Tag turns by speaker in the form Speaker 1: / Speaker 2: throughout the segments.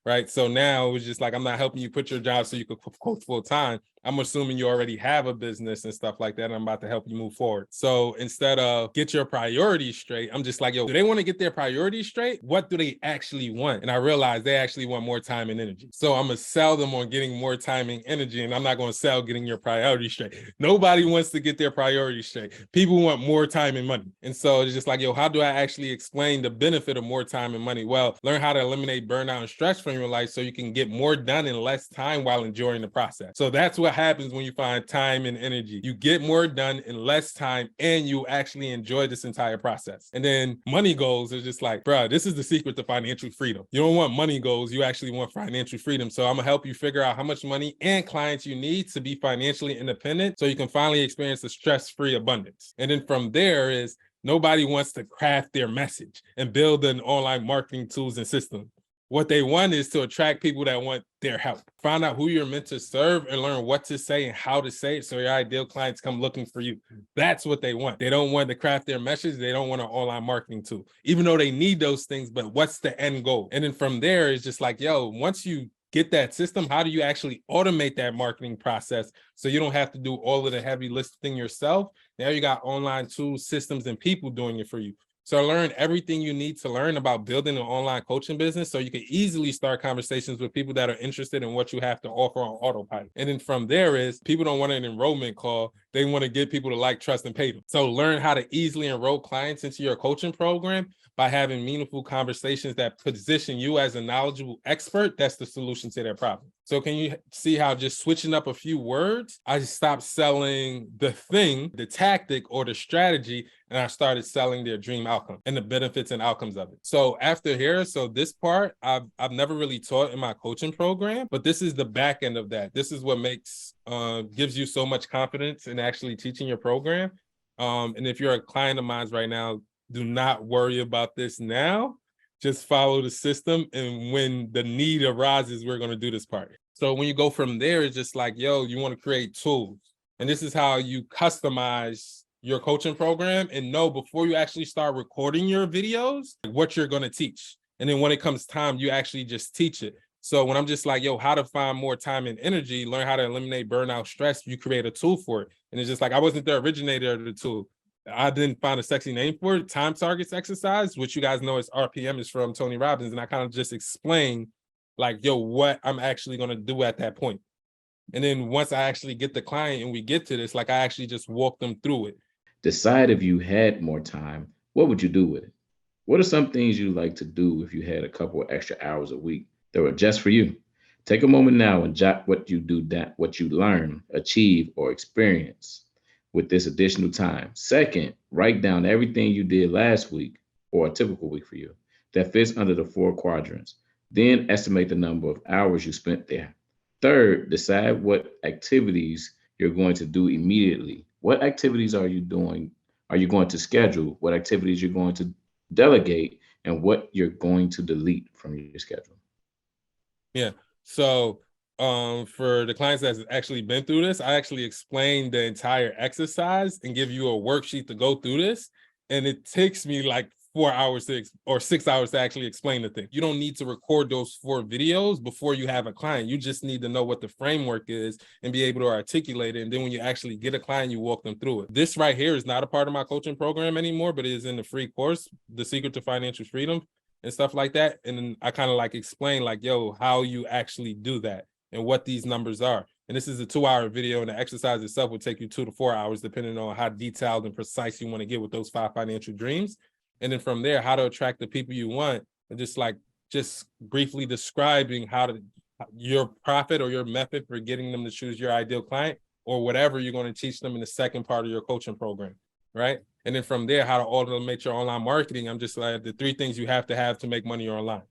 Speaker 1: right? So now it was just like, I'm not helping you quit your job so you could coach full time. I'm assuming you already have a business and stuff like that. And I'm about to help you move forward. So instead of get your priorities straight, I'm just like, yo, do they want to get their priorities straight? What do they actually want? And I realized they actually want more time and energy. So I'm going to sell them on getting more time and energy. And I'm not going to sell getting your priorities straight. Nobody wants to get their priorities straight. People want more time and money. And so it's just like, yo, how do I actually explain the benefit of more time and money? Well, learn how to eliminate burnout and stress from your life so you can get more done in less time while enjoying the process. So that's what happens when you find time and energy. You get more done in less time and you actually enjoy this entire process. And then money goals is just like, bro, this is the secret to financial freedom. You don't want money goals, you actually want financial freedom. So I'm gonna help you figure out how much money and clients you need to be financially independent so you can finally experience a stress-free abundance. And then from there is nobody wants to craft their message and build an online marketing tools and system. What they want is to attract people that want their help. Find out who you're meant to serve and learn what to say and how to say it so your ideal clients come looking for you. That's what they want. They don't want to craft their message. They don't want an online marketing tool, even though they need those things, but what's the end goal? And then from there, it's just like, yo, once you get that system, how do you actually automate that marketing process so you don't have to do all of the heavy lifting yourself? Now you got online tools, systems, and people doing it for you. So learn everything you need to learn about building an online coaching business so you can easily start conversations with people that are interested in what you have to offer on autopilot. And then from there is people don't want an enrollment call. They want to get people to like, trust, and pay them. So learn how to easily enroll clients into your coaching program by having meaningful conversations that position you as a knowledgeable expert. That's the solution to their problem. So can you see how just switching up a few words, I just stopped selling the thing, the tactic, or the strategy, and I started selling their dream outcome and the benefits and outcomes of it. So after here, so this part, I've never really taught in my coaching program, but this is the back end of that. This is what makes, gives you so much confidence in actually teaching your program. And if you're a client of mine right now, do not worry about this now. Just follow the system. And when the need arises, we're going to do this part. So when you go from there, it's just like, yo, you want to create tools. And this is how you customize your coaching program and know before you actually start recording your videos, what you're going to teach. And then when it comes time, you actually just teach it. So when I'm just like, yo, how to find more time and energy, learn how to eliminate burnout, stress, you create a tool for it. And it's just like, I wasn't the originator of the tool. I didn't find a sexy name for it. Time targets exercise, which you guys know is RPM, is from Tony Robbins. And I kind of just explain like, yo, what I'm actually going to do at that point. And then once I actually get the client and we get to this, like I actually just walk them through it.
Speaker 2: Decide if you had more time, what would you do with it? What are some things you'd like to do if you had a couple of extra hours a week that were just for you? Take a moment now and jot what you do, that what you learn, achieve, or experience with this additional time. Second, write down everything you did last week or a typical week for you that fits under the four quadrants. Then estimate the number of hours you spent there. Third, decide what activities you're going to do immediately. What activities are you doing? Are you going to schedule? What activities you're going to delegate and what you're going to delete from your schedule?
Speaker 1: Yeah. So for the clients that's actually been through this, I actually explain the entire exercise and give you a worksheet to go through this. And it takes me like 4 hours or 6 hours to actually explain the thing. You don't need to record those 4 videos before you have a client. You just need to know what the framework is and be able to articulate it. And then when you actually get a client, you walk them through it. This right here is not a part of my coaching program anymore, but it is in the free course, The Secret to Financial Freedom and stuff like that. And then I kind of like explain like, yo, how you actually do that and what these numbers are. And this is a 2-hour video, and the exercise itself will take you 2 to 4 hours, depending on how detailed and precise you want to get with those 5 financial dreams. And then from there, how to attract the people you want, and just briefly describing how to your profit or your method for getting them to choose your ideal client or whatever you're going to teach them in the second part of your coaching program, right? And then from there, how to automate your online marketing. I'm just like the 3 things you have to make money online,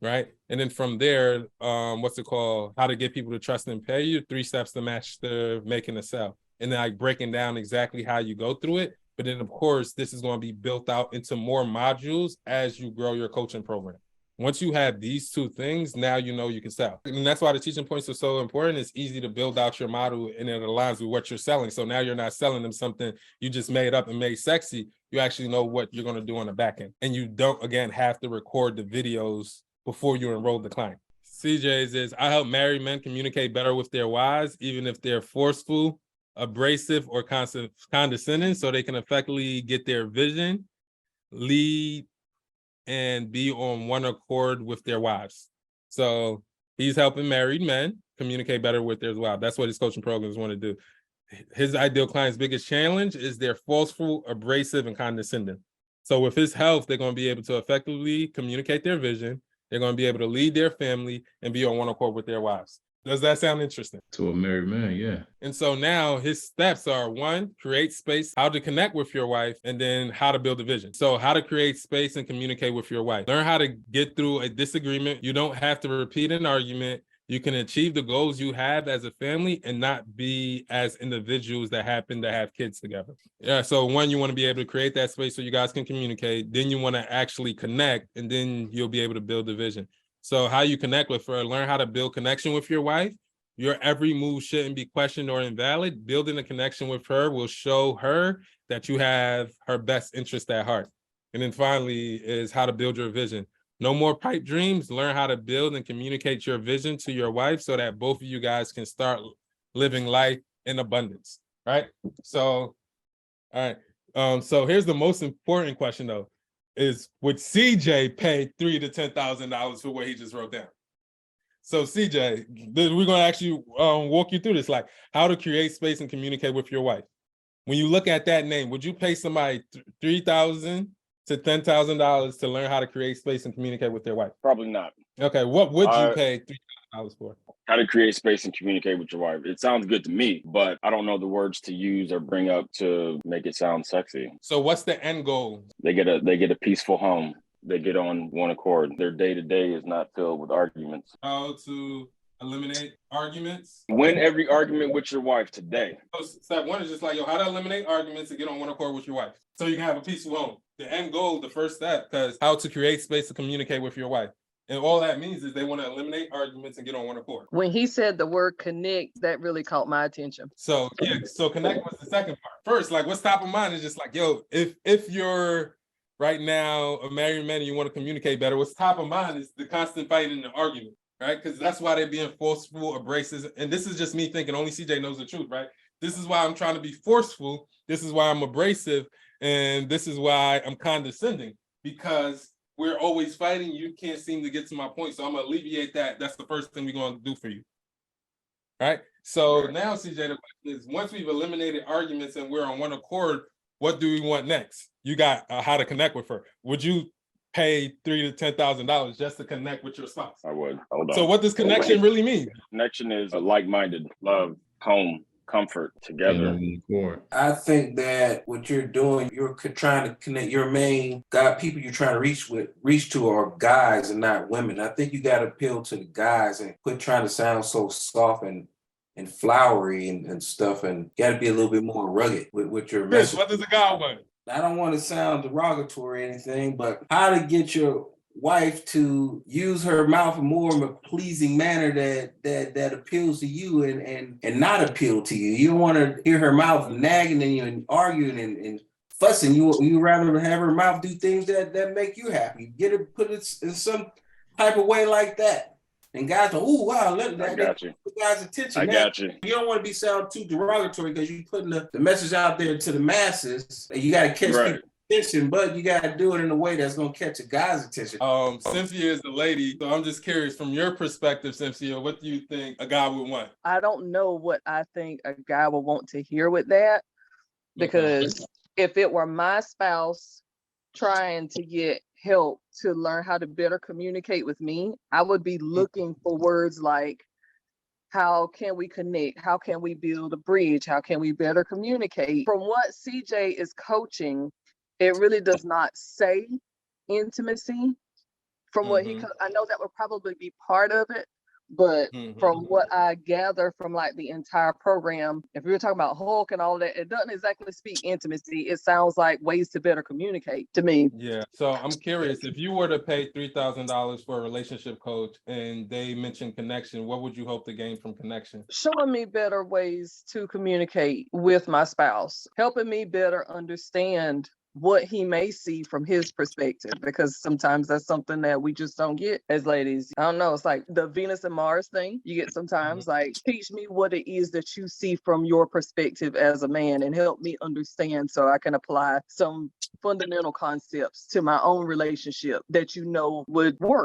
Speaker 1: right? And then from there, how to get people to trust and pay you, 3 steps to master making a sale. And then like breaking down exactly how you go through it. But then of course, this is going to be built out into more modules as you grow your coaching program. Once you have these 2 things, now you know you can sell. And that's why the teaching points are so important. It's easy to build out your model and it aligns with what you're selling. So now you're not selling them something you just made up and made sexy. You actually know what you're going to do on the back end. And you don't, again, have to record the videos before you enroll the client. CJ's is I help married men communicate better with their wives, even if they're forceful, abrasive, or condescending, so they can effectively get their vision, lead, and be on one accord with their wives. So he's helping married men communicate better with their wives. That's what his coaching programs want to do. His ideal client's biggest challenge is they're forceful, abrasive, and condescending. So with his health, they're going to be able to effectively communicate their vision. They're going to be able to lead their family and be on one accord with their wives. Does that sound interesting?
Speaker 2: To a married man, yeah.
Speaker 1: And so now his steps are: 1, create space, how to connect with your wife, and then how to build a vision. So how to create space and communicate with your wife. Learn how to get through a disagreement. You don't have to repeat an argument. You can achieve the goals you have as a family and not be as individuals that happen to have kids together. Yeah, so 1, you want to be able to create that space so you guys can communicate. Then you want to actually connect, and then you'll be able to build a vision. So how you connect with her, learn how to build connection with your wife. Your every move shouldn't be questioned or invalid. Building a connection with her will show her that you have her best interest at heart. And then finally is how to build your vision. No more pipe dreams. Learn how to build and communicate your vision to your wife so that both of you guys can start living life in abundance, right? So, all right. So here's the most important question though, is would CJ pay $3,000 to $10,000 for what he just wrote down? So CJ, we're going to actually walk you through this, like how to create space and communicate with your wife. When you look at that name, would you pay somebody $3,000 to $10,000 to learn how to create space and communicate with their wife?
Speaker 3: Probably not.
Speaker 1: Okay, what would you pay $3,000 for?
Speaker 3: How to create space and communicate with your wife. It sounds good to me, but I don't know the words to use or bring up to make it sound sexy.
Speaker 1: So what's the end goal?
Speaker 3: They get a peaceful home. They get on one accord. Their day-to-day is not filled with arguments.
Speaker 1: How to eliminate arguments?
Speaker 3: Win every argument with your wife today.
Speaker 1: So step 1 is just like, how to eliminate arguments and get on one accord with your wife so you can have a peaceful home. The end goal, the first step, because how to create space to communicate with your wife. And all that means is they want to eliminate arguments and get on one accord.
Speaker 4: When he said the word connect, that really caught my attention.
Speaker 1: So so connect was the second part. First, like what's top of mind is just like, if you're right now a married man and you want to communicate better, what's top of mind is the constant fighting and the argument, right? Because that's why they're being forceful, abrasive. And this is just me thinking only CJ knows the truth, right? This is why I'm trying to be forceful. This is why I'm abrasive. And this is why I'm condescending, because we're always fighting. You can't seem to get to my point. So I'm going to alleviate that. That's the first thing we're going to do for you. Right? So now, CJ, the question is, once we've eliminated arguments and we're on one accord, what do we want next? You got how to connect with her. Would you pay $3,000 to $10,000 just to connect with your spouse?
Speaker 3: I would. Hold on.
Speaker 1: So what does connection really mean?
Speaker 3: Connection is a like-minded, love, home, comfort together.
Speaker 5: I think that what you're doing, you're trying to connect your main people you're trying to reach to are guys and not women. I think you got to appeal to the guys and quit trying to sound so soft and flowery and stuff, and got to be a little bit more rugged with your
Speaker 1: Chris,
Speaker 5: message.
Speaker 1: what does a guy want?
Speaker 5: I don't want to sound derogatory or anything, but how to get your wife to use her mouth in more of a pleasing manner that appeals to you and not appeal to you. You don't want to hear her mouth nagging at you and arguing and fussing. You rather have her mouth do things that make you happy. Get it, put it in some type of way like that. And guys go, oh wow, let that
Speaker 3: got you.
Speaker 5: Put guys' attention.
Speaker 3: I got you.
Speaker 5: You don't want to be sound too derogatory because you're putting the message out there to the masses. And you got to catch people's attention, but you got to do it in a way that's going to catch a guy's attention.
Speaker 1: Cynthia is the lady, so I'm just curious from your perspective, Cynthia, what do you think a guy would want?
Speaker 4: I don't know what I think a guy would want to hear with that, because if it were my spouse trying to get help to learn how to better communicate with me, I would be looking for words like, how can we connect? How can we build a bridge? How can we better communicate? From what CJ is coaching, it really does not say intimacy. From what I know that would probably be part of it, but from what I gather from like the entire program, if we were talking about Hulk and all that, it doesn't exactly speak intimacy. It sounds like ways to better communicate to me.
Speaker 1: Yeah. So I'm curious, if you were to pay $3,000 for a relationship coach and they mentioned connection, what would you hope to gain from connection?
Speaker 4: Showing me better ways to communicate with my spouse, helping me better understand what he may see from his perspective, because sometimes that's something that we just don't get as ladies. I don't know. It's like the Venus and Mars thing. You get sometimes like, teach me what it is that you see from your perspective as a man and help me understand so I can apply some fundamental concepts to my own relationship that you know would work.